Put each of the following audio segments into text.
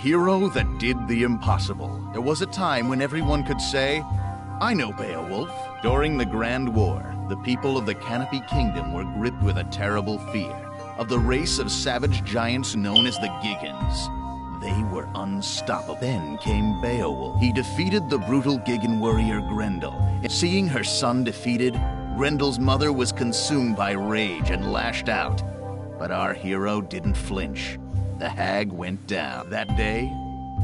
hero that did the impossible. There was a time when everyone could say, I know Beowulf. During the Grand War, the people of the Canopy Kingdom were gripped with a terrible fear of the race of savage giants known as the Giggans. They were unstoppable. Then came Beowulf. He defeated the brutal Giggan warrior Grendel. Seeing her son defeated, Grendel's mother was consumed by rage and lashed out. But our hero didn't flinch. The hag went down. That day,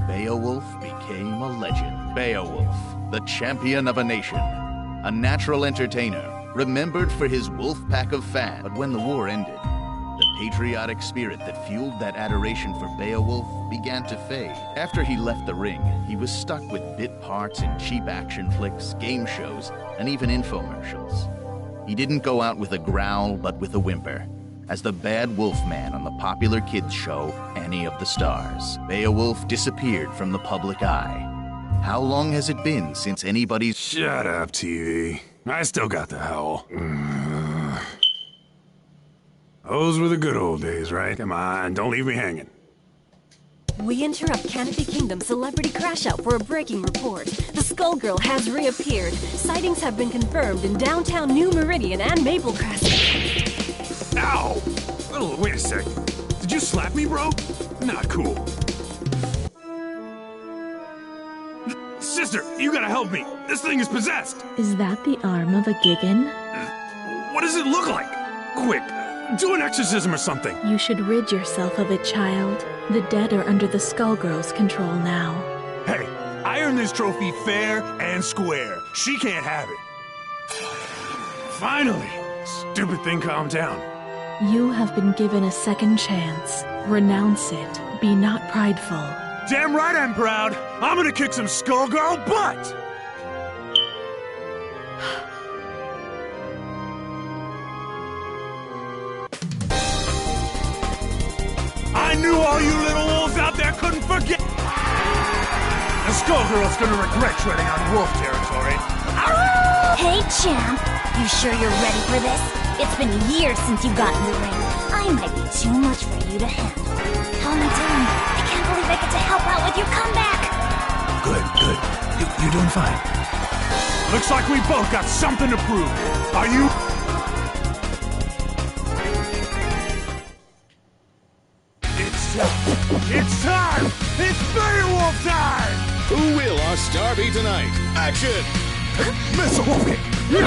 Beowulf became a legend. Beowulf, the champion of a nation, a natural entertainer, remembered for his wolf pack of fans. But when the war ended, the patriotic spirit that fueled that adoration for Beowulf began to fade. After he left the ring, he was stuck with bit parts in cheap action flicks, game shows, and even infomercials. He didn't go out with a growl, but with a whimper, as the bad wolf man on the popular kids show Annie of the Stars. Beowulf disappeared from the public eye. How long has it been since anybody's— Shut up, TV. I still got the howl. Those were the good old days, right? Come on, don't leave me hanging. We interrupt Canopy Kingdom celebrity crash out for a breaking report. The Skullgirl has reappeared. Sightings have been confirmed in downtown New Meridian and Maple Crest. Ow! Oh, wait a sec. Did you slap me, bro? Not cool. Sister, you gotta help me. This thing is possessed. Is that the arm of a Giggan? What does it look like? Quick, do an exorcism or something. You should rid yourself of it, child. The dead are under the Skullgirls' control now. Hey, I earned this trophy fair and square. She can't have it. Finally, stupid thing calmed down. You have been given a second chance. Renounce it. Be not prideful. Damn right I'm proud. I'm gonna kick some Skullgirl butt! I knew all you little wolves out there couldn't forget. The Skullgirl's gonna regret treading on wolf territory. Hey, champ. You sure you're ready for this? It's been years since you got in the ring. I might be too much for you to handle. How am I doing? I can't believe I get to help out with your comeback. Good. You're doing fine. Looks like we both got something to prove. Are you? It's time! It's Beowulf time! Who will our star be tonight? Action! Missile pick! No,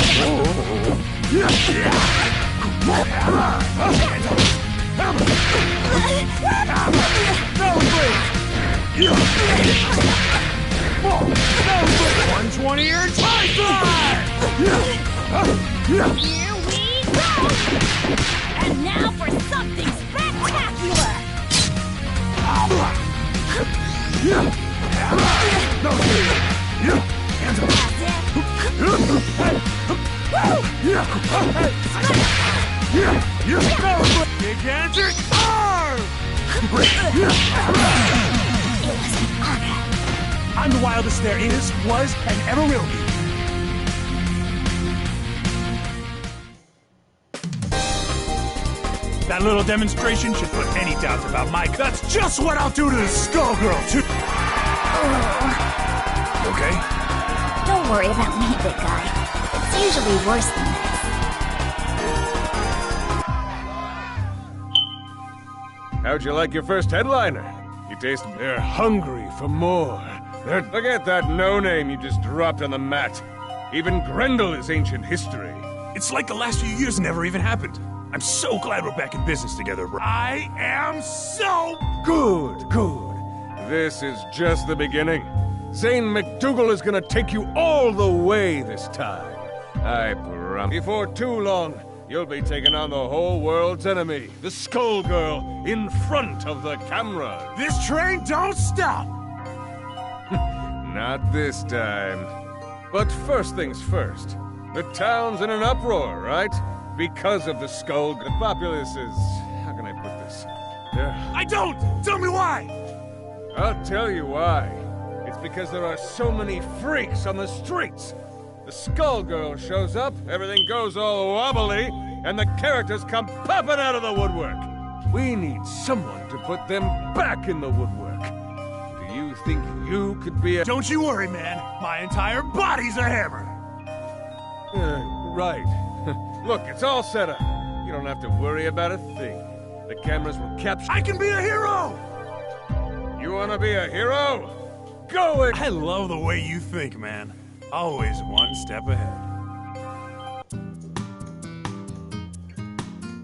120 or time fly! Here we go! And now for something spectacular! No, hands up! Gigantic arm! It was an honor. I'm the wildest there is, was, and ever will be. That little demonstration should put any doubts about my— That's just what I'll do to the Skullgirl, too! Okay? Don't worry about me, big guy. It's usually worse than this. How'd you like your first headliner? You taste— They're hungry for more. Look at that no-name you just dropped on the mat. Even Grendel is ancient history. It's like the last few years never even happened. I'm so glad we're back in business together, bro. I am so— Good. This is just the beginning. Zane McDougal is gonna take you all the way this time. I promise. Before too long, you'll be taking on the whole world's enemy, the Skullgirl, in front of the camera. This train don't stop! Not this time. But first things first. The town's in an uproar, right? Because of the Skull. The populace is— how can I put this? I don't! Tell me why! I'll tell you why. It's because there are so many freaks on the streets. The Skullgirl shows up, everything goes all wobbly, and the characters come popping out of the woodwork. We need someone to put them back in the woodwork. think you could be a... Don't you worry, man. My entire body's a hammer. Right. Look, it's all set up. You don't have to worry about a thing. The cameras will capture... I can be a hero! You wanna be a hero? Go it! I love the way you think, man. Always one step ahead.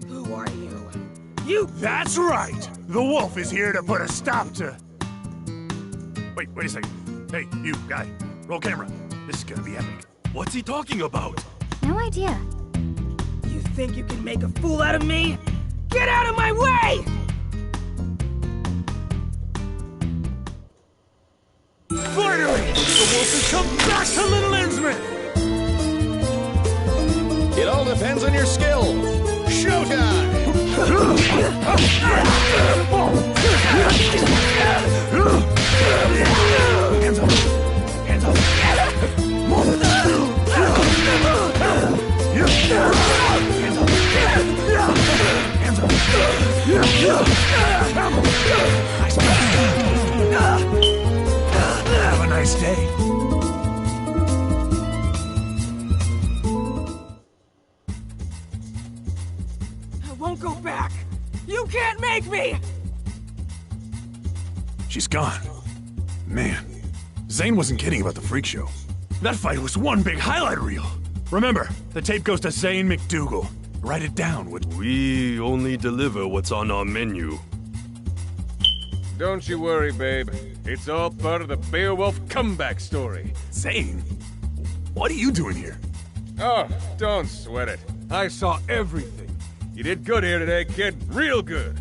Who are you? You... That's right! The wolf is here to put a stop to... Wait a second. Hey, you, guy. Roll camera. This is gonna be epic. What's he talking about? No idea. You think you can make a fool out of me? Get out of my way! Finally! The wolf has come back to Little Innsmouth! It all depends on your skill. Showtime! Hands up! Hands up! Have a nice day. I won't go back! You can't make me! She's gone. Man, Zane wasn't kidding about the freak show. That fight was one big highlight reel. Remember, the tape goes to Zane McDougal. Write it down with... We only deliver what's on our menu. Don't you worry, babe. It's all part of the Beowulf comeback story. Zane? What are you doing here? Oh, don't sweat it. I saw everything. You did good here today, kid. Real good.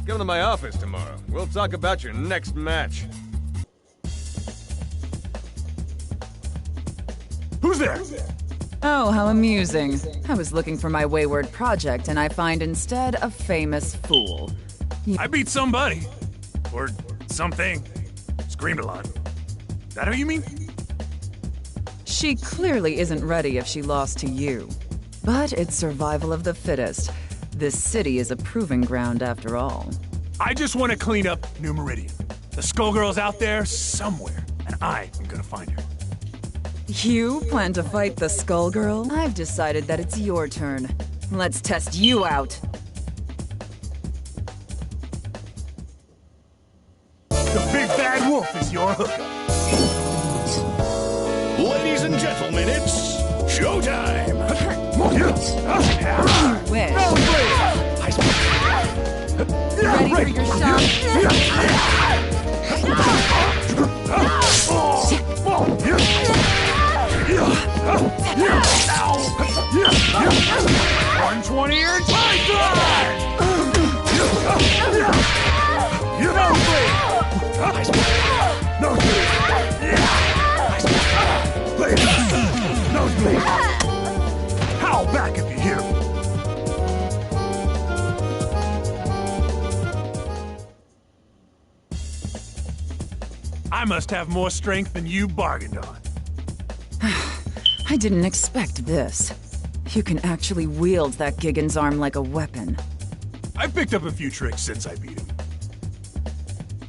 Come to my office tomorrow. We'll talk about your next match. Who's there? Oh, how amusing. I was looking for my wayward project, and I find instead a famous fool. I beat somebody. Or something. Screamed a lot. That how you mean? She clearly isn't ready if she lost to you. But it's survival of the fittest. This city is a proving ground after all. I just want to clean up New Meridian. The Skullgirl's out there somewhere, and I am gonna find her. You plan to fight the Skullgirl? I've decided that it's your turn. Let's test you out. The big bad wolf is your hookup. Ladies and gentlemen, it's showtime! You win. Ready for your shot? 120 your time! Nosebleed! Howl back if you hear me! I must have more strength than you bargained on. I didn't expect this. You can actually wield that Gigan's arm like a weapon. I've picked up a few tricks since I beat him.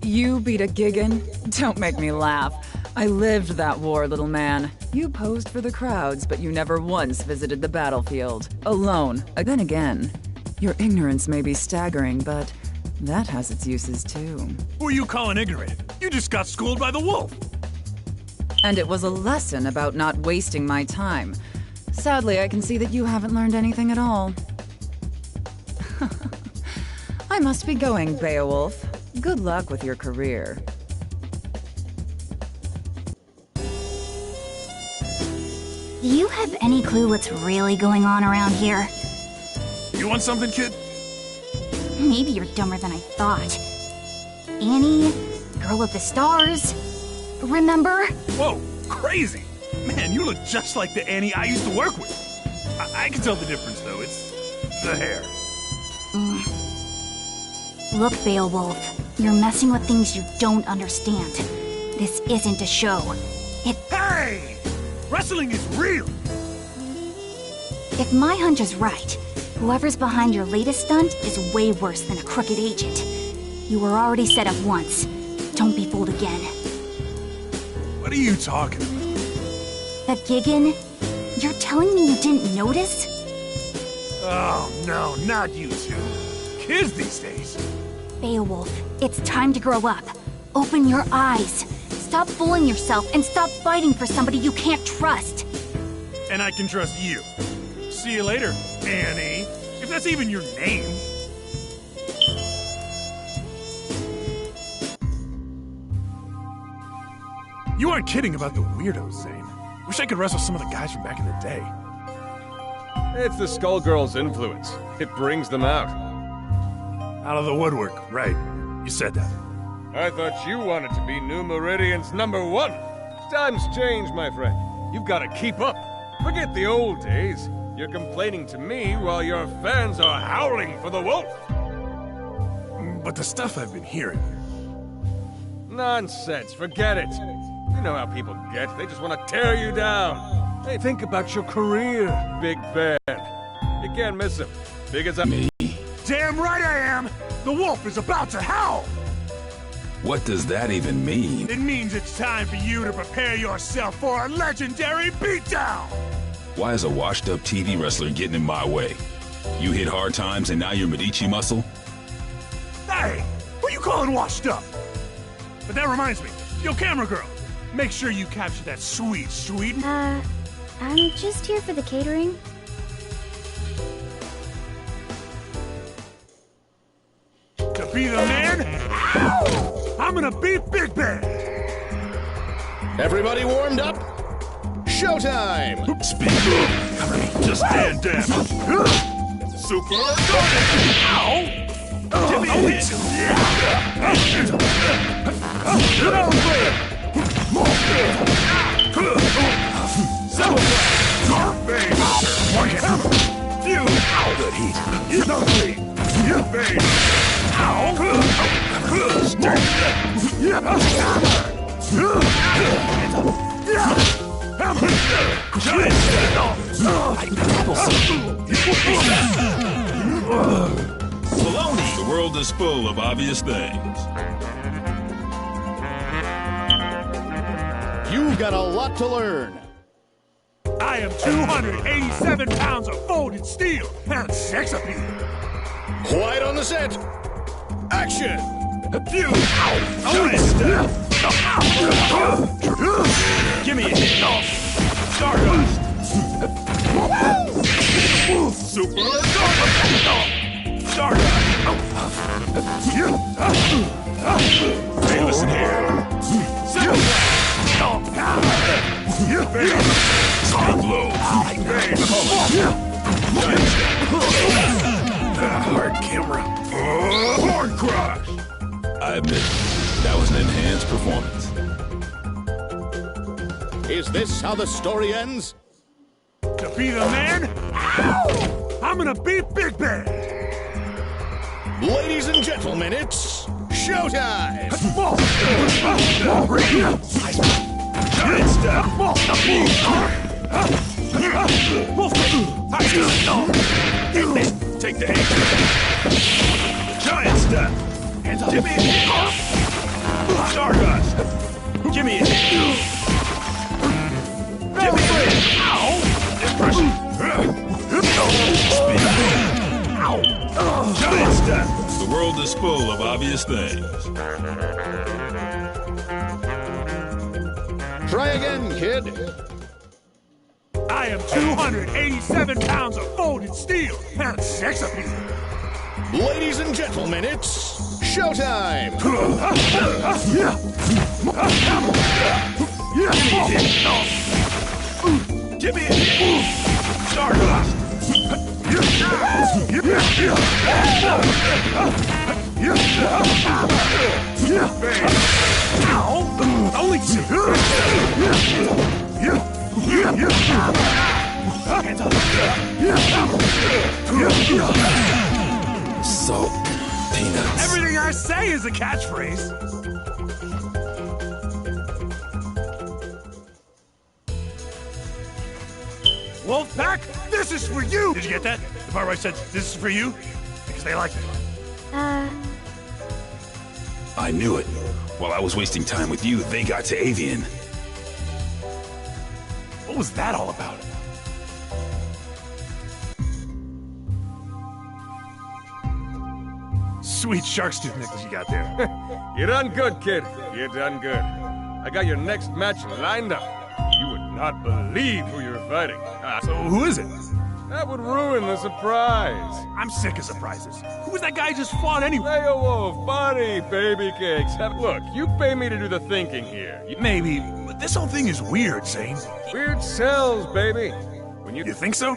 You beat a Gigan? Don't make me laugh. I lived that war, little man. You posed for the crowds, but you never once visited the battlefield. Alone. Then again, your ignorance may be staggering, but that has its uses too. Who are you calling ignorant? You just got schooled by the wolf. And it was a lesson about not wasting my time. Sadly, I can see that you haven't learned anything at all. I must be going, Beowulf. Good luck with your career. Do you have any clue what's really going on around here? You want something, kid? Maybe you're dumber than I thought. Annie? Girl with the stars? Remember? Whoa, crazy! Man, you look just like the Annie I used to work with. I can tell the difference, though. It's the hair. Look, Beowulf, you're messing with things you don't understand. This isn't a show. Hey! Wrestling is real! If my hunch is right, whoever's behind your latest stunt is way worse than a crooked agent. You were already set up once. Don't be fooled again. What are you talking about? The Giggin? You're telling me you didn't notice? Oh, no, not you two. Kids these days. Beowulf, it's time to grow up. Open your eyes. Stop fooling yourself and stop fighting for somebody you can't trust. And I can trust you. See you later, Annie. If that's even your name. You aren't kidding about the weirdos, Zane. Wish I could wrestle some of the guys from back in the day. It's the Skullgirls' influence. It brings them out. Out of the woodwork, right. You said that. I thought you wanted to be New Meridian's #1. Times change, my friend. You've got to keep up. Forget the old days. You're complaining to me while your fans are howling for the wolf. But the stuff I've been hearing... Nonsense. Forget it. You know how people get. They just want to tear you down. Hey, think about your career, Big Ben. You can't miss him. Big as Me? Damn right I am! The wolf is about to howl! What does that even mean? It means it's time for you to prepare yourself for a legendary beatdown! Why is a washed-up TV wrestler getting in my way? You hit hard times and now you're Medici muscle? Hey! Who you calling washed up? But that reminds me, yo, camera girl, make sure you capture that sweet, sweet... I'm just here for the catering. To be the man, I'm gonna beat Big Ben! Everybody warmed up? Showtime! Speak up! Cover me. Just stand down. Super Ow! Give me a hit! Good heat. The world is full of obvious things. You've got a lot to learn. I am 287 pounds of folded steel and sex appeal. Quiet on the set. Action! Giant step! Give me a hit! Stardust! Super Stardust! Hey, listen here. Speak low. Hard camera. Horn crush! I admit, that was an enhanced performance. Is this how the story ends? To be the man, I'm gonna beat Big Ben! Ladies and gentlemen, it's showtime! Giant step! Take the hit! Giant step! Give me a hit! Stardust! Give me a hit! Give me a hit! Impression! Giant step! The world is full of obvious things. Try again, kid. I am 287 pounds of folded steel and sex appeal. Ladies and gentlemen, it's showtime! Give me a hit! Stardust! Only two! Salt, peanuts. Everything I say is a catchphrase. Wolfpack, this is for you! Did you get that? The part where I said, this is for you? Because they like it. I knew it. While I was wasting time with you, they got to Avian. What was that all about? Sweet shark's tooth necklace you got there. You done good, kid. You done good. I got your next match lined up. You would not believe who you're fighting. So who is it? That would ruin the surprise. I'm sick of surprises. Who was that guy who just fought anyway? Beowulf, buddy, baby cakes. Look, you pay me to do the thinking here. Maybe, but this whole thing is weird, Zane. Weird sells, baby. When You think so?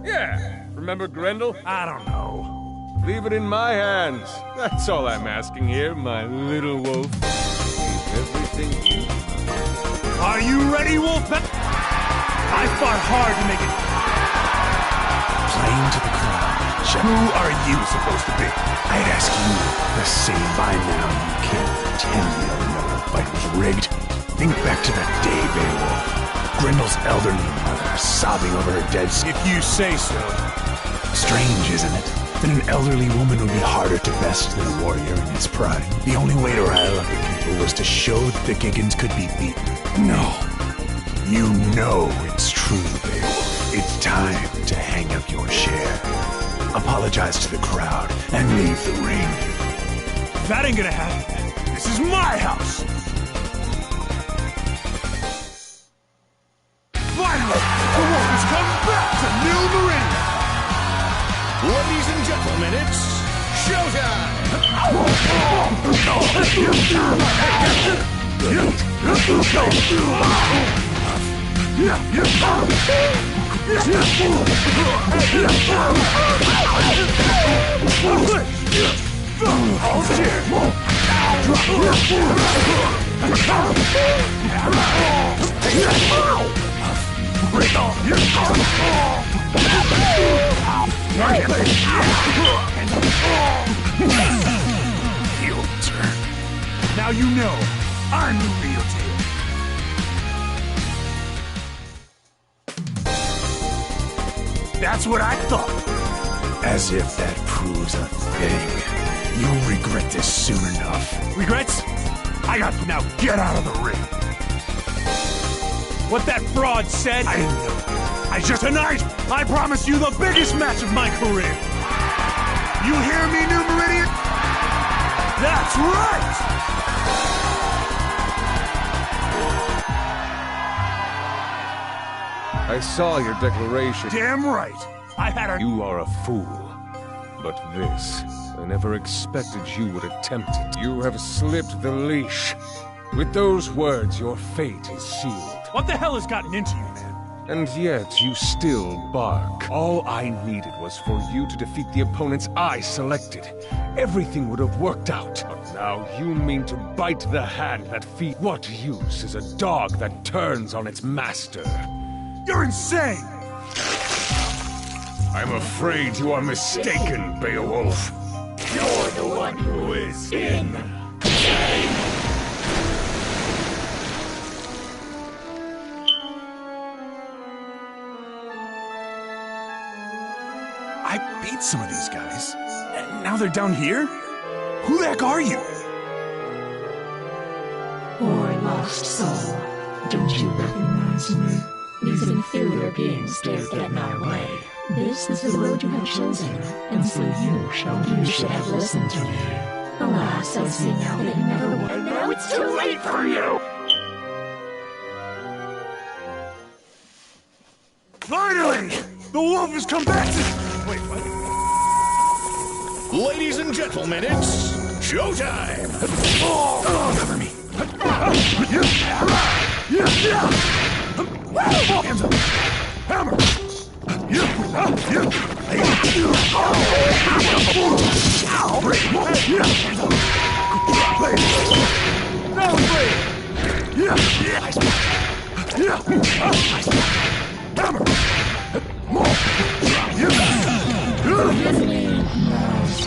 Yeah. Remember Grendel? I don't know. Leave it in my hands. That's all I'm asking here, my little wolf. Leave everything you... Are you ready, Wolfman? I fought hard to make it plain to the crowd. Who are you supposed to be? I'd ask you the same by now. You can't pretend you don't know the fight was rigged. Think back to that day, Beowulf. Grendel's elderly mother sobbing over her dead... If you say so. Strange, isn't it? That an elderly woman would be harder to best than a warrior in his prime. The only way to rile up the people was to show that the Giggans could be beaten. No. You know it's true, Beowulf. It's time to hang up your chair. Apologize to the crowd and leave the ring. That ain't gonna happen. This is my house. Finally, the wolf has come back to New Meridian. Ladies and gentlemen, it's showtime! Heel turn. Now you know I'm the real deal. That's what I thought. As if that proves a thing. You'll regret this soon enough. Regrets? I got to now get out of the ring. What that fraud said, I didn't know. Tonight, I promise you the biggest match of my career. You hear me, New Meridian? That's right! I saw your declaration. Damn right. I had a... You are a fool. But this, I never expected you would attempt it. You have slipped the leash. With those words, your fate is sealed. What the hell has gotten into you, man? And yet, you still bark. All I needed was for you to defeat the opponents I selected. Everything would have worked out. But now you mean to bite the hand that feeds. What use is a dog that turns on its master? You're insane! I'm afraid you are mistaken, Beowulf. You're the one who is insane! I beat some of these guys, and now they're down here? Who the heck are you? Poor lost soul, don't you recognize me? These inferior beings dare get in our way. This is the road you have chosen, and so you should have listened to me. Alas, I see now that you never were, and now it's too late for you! Finally! The wolf has come back to... Wait, what? Ladies and gentlemen, it's showtime! Cover me. Hands up! Hammer!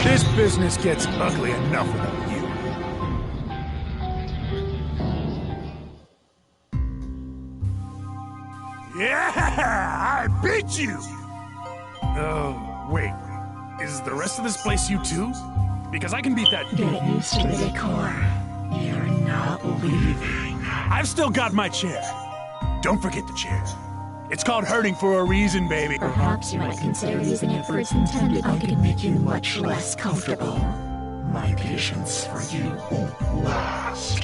This business gets ugly enough without you. Yeah! I beat you! Oh, wait. Is the rest of this place you too? Because I can beat that... Get used to the decor. You're not leaving. I've still got my chair. Don't forget the chair. It's called hurting for a reason, baby. Perhaps you might consider using it for its intended. I can make you much less comfortable. My patience for you won't last.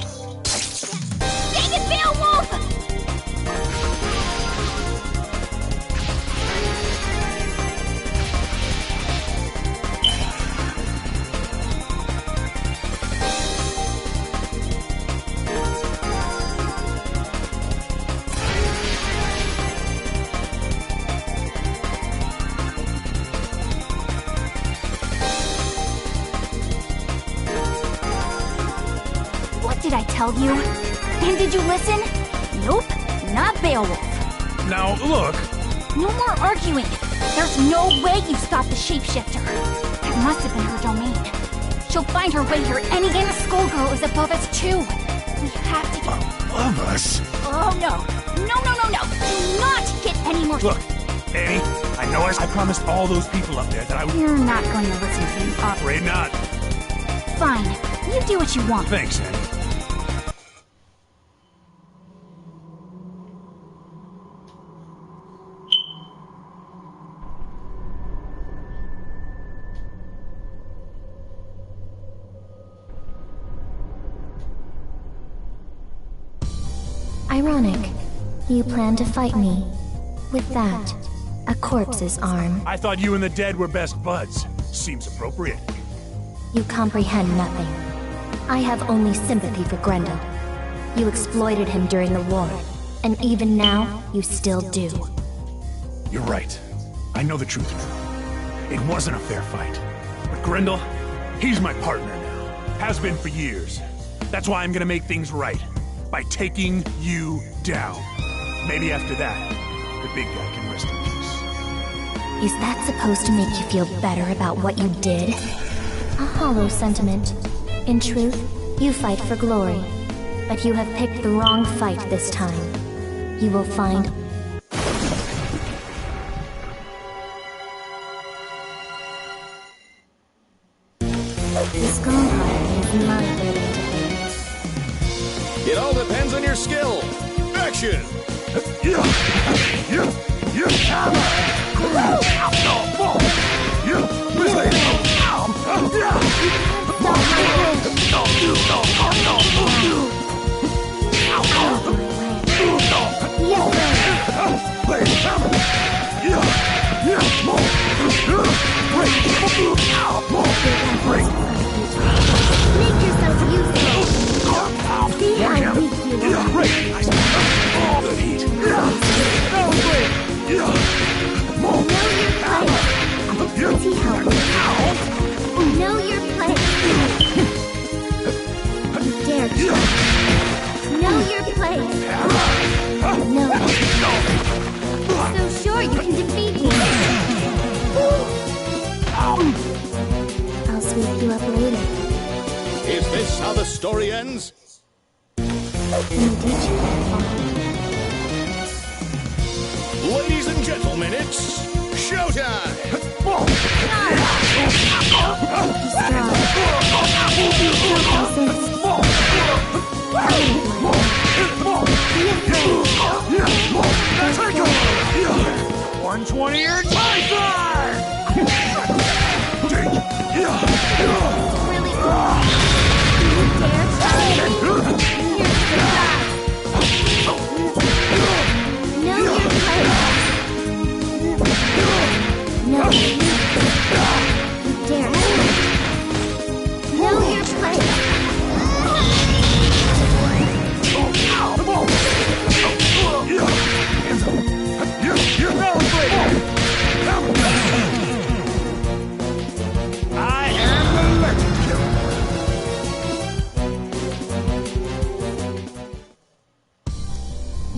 Dang it, Beowulf! Did I tell you? And did you listen? Nope, not Beowulf. Now, look. No more arguing. There's no way you stopped the shapeshifter. That must have been her domain. She'll find her way here any game a Skullgirl is above us too. We have to get... Above us? Oh no. No. Do not get any more... Look, Annie, I know I promised all those people up there that I would... You're not going to listen to me. Afraid not. Fine. You do what you want. Thanks, Annie. Ironic. You plan to fight me. With that, a corpse's arm. I thought you and the dead were best buds. Seems appropriate. You comprehend nothing. I have only sympathy for Grendel. You exploited him during the war, and even now, you still do. You're right. I know the truth now. It wasn't a fair fight. But Grendel, he's my partner now. Has been for years. That's why I'm gonna make things right. By taking you down. Maybe after that, the big guy can rest in peace. Is that supposed to make you feel better about what you did? A hollow sentiment. In truth, you fight for glory. But you have picked the wrong fight this time. You will find... The Skullgirls is my burden to bear. It all depends on your skill. Action! Make yourself useful. See how weak you are. All the heat. Know your place. See how weak you are. Know your place. You dare try. Know your place. No. So sure you can defeat me. I'll sweep you up later. Is this how the story ends? Let me teach you. Ladies and gentlemen, it's showtime! Take him! 120 or Really cool. You dare try me? Here's the shot. Know your place. No. You dare try. Know your place. I am the legend killer.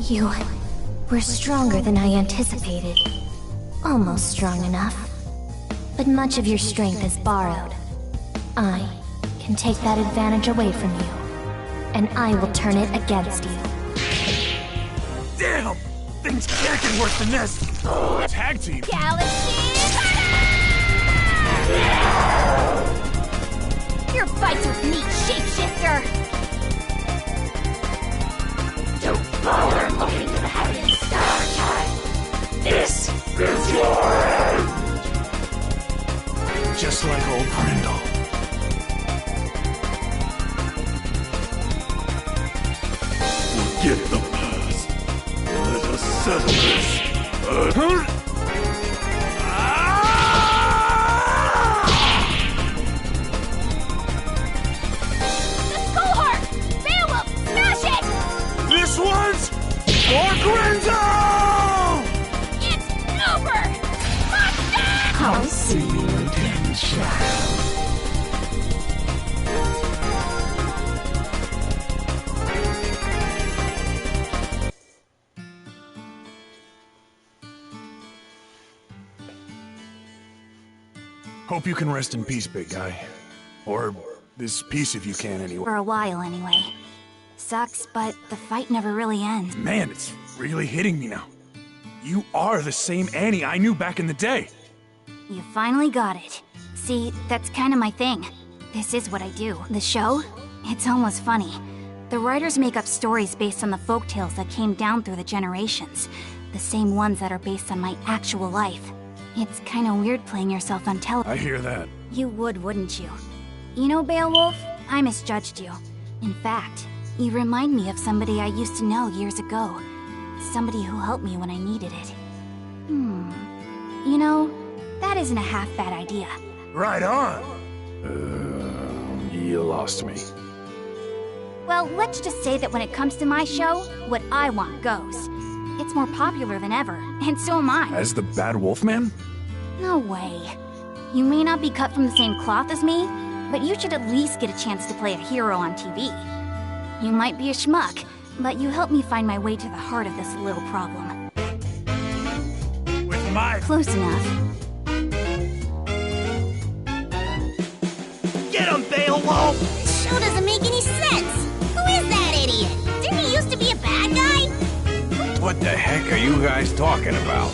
You were stronger than I anticipated. Almost strong enough. But much of your strength is borrowed. I can take that advantage away from you. And I will turn it against you. Damn! Things can't get worse than this! Tag team? Galaxy! Your fights with me, shapeshifter! Don't bother looking to the heavens, Star Child. just like old Grendel. Forget the past. Let us settle this. The Skull Heart! Beowulf, smash it! This one's for Grendel! It's over! Monster! I'll see you again, child. Hope you can rest in peace, big guy. Or this piece if you can, anyway. For a while, anyway. Sucks, but the fight never really ends. Man, it's really hitting me now. You are the same Annie I knew back in the day. You finally got it. See, that's kind of my thing. This is what I do. The show? It's almost funny. The writers make up stories based on the folktales that came down through the generations. The same ones that are based on my actual life. It's kinda weird playing yourself on television. I hear that. You would, wouldn't you? You know, Beowulf, I misjudged you. In fact, you remind me of somebody I used to know years ago. Somebody who helped me when I needed it. You know, that isn't a half-bad idea. Right on. You lost me. Well, let's just say that when it comes to my show, what I want goes. It's more popular than ever, and so am I. As the Bad Wolf Man? No way. You may not be cut from the same cloth as me, but you should at least get a chance to play a hero on TV. You might be a schmuck, but you helped me find my way to the heart of this little problem. With my... Close enough. Get him, Beowulf! This show doesn't make any sense! Who is that idiot? Didn't he used to be a bad guy? What the heck are you guys talking about?